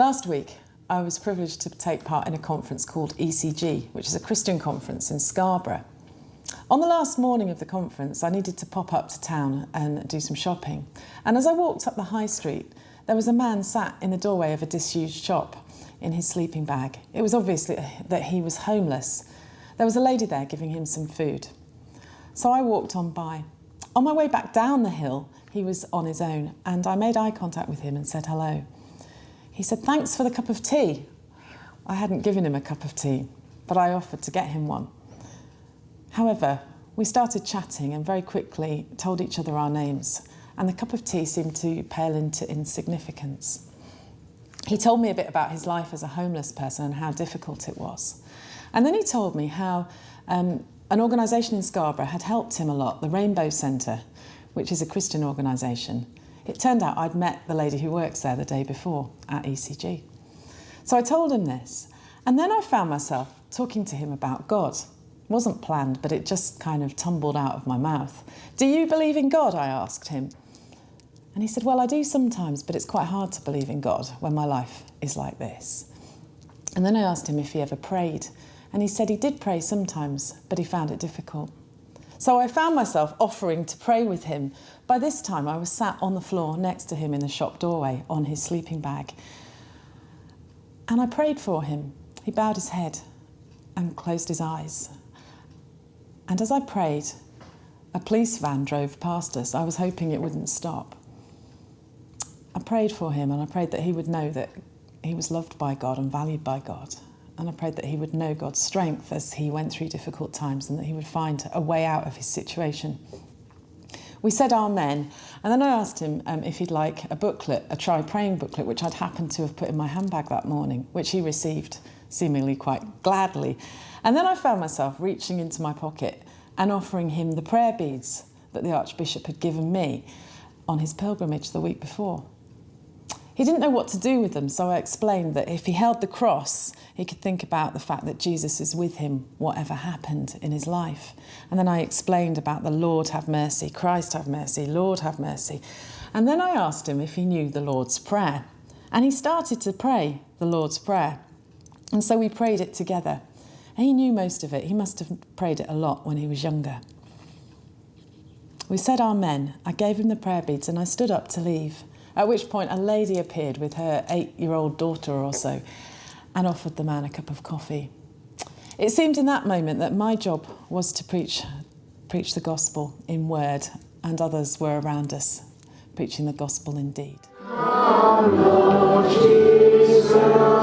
Last week, I was privileged to take part in a conference called ECG, which is a Christian conference in Scarborough. On the last morning of the conference, I needed to pop up to town and do some shopping. And as I walked up the high street, there was a man sat in the doorway of a disused shop in his sleeping bag. It was obvious that he was homeless. There was a lady there giving him some food. So I walked on by. On my way back down the hill, he was on his own, and I made eye contact with him and said hello. He said, "Thanks for the cup of tea." I hadn't given him a cup of tea, but I offered to get him one. However, we started chatting and very quickly told each other our names, and the cup of tea seemed to pale into insignificance. He told me a bit about his life as a homeless person and how difficult it was. And then he told me how an organisation in Scarborough had helped him a lot, the Rainbow Centre, which is a Christian organisation. It turned out I'd met the lady who works there the day before at ECG. So I told him this, and then I found myself talking to him about God. It wasn't planned, but it just kind of tumbled out of my mouth. "Do you believe in God?" I asked him. And he said, "Well, I do sometimes, but it's quite hard to believe in God when my life is like this." And then I asked him if he ever prayed, and he said he did pray sometimes, but he found it difficult. So I found myself offering to pray with him. By this time, I was sat on the floor next to him in the shop doorway on his sleeping bag. And I prayed for him. He bowed his head and closed his eyes. And as I prayed, a police van drove past us. I was hoping it wouldn't stop. I prayed for him, and I prayed that he would know that he was loved by God and valued by God. And I prayed that he would know God's strength as he went through difficult times, and that he would find a way out of his situation. We said amen, and then I asked him if he'd like a booklet, a Try Praying booklet, which I'd happened to have put in my handbag that morning, which he received seemingly quite gladly. And then I found myself reaching into my pocket and offering him the prayer beads that the Archbishop had given me on his pilgrimage the week before. He didn't know what to do with them, so I explained that if he held the cross, he could think about the fact that Jesus is with him, whatever happened in his life. And then I explained about the Lord have mercy, Christ have mercy, Lord have mercy. And then I asked him if he knew the Lord's Prayer. And he started to pray the Lord's Prayer. And so we prayed it together. And he knew most of it. He must have prayed it a lot when he was younger. We said amen. I gave him the prayer beads and I stood up to leave. At which point a lady appeared with her 8-year-old daughter or so and offered the man a cup of coffee. It seemed in that moment that my job was to preach the gospel in word, and others were around us preaching the gospel in deed. Our Lord Jesus.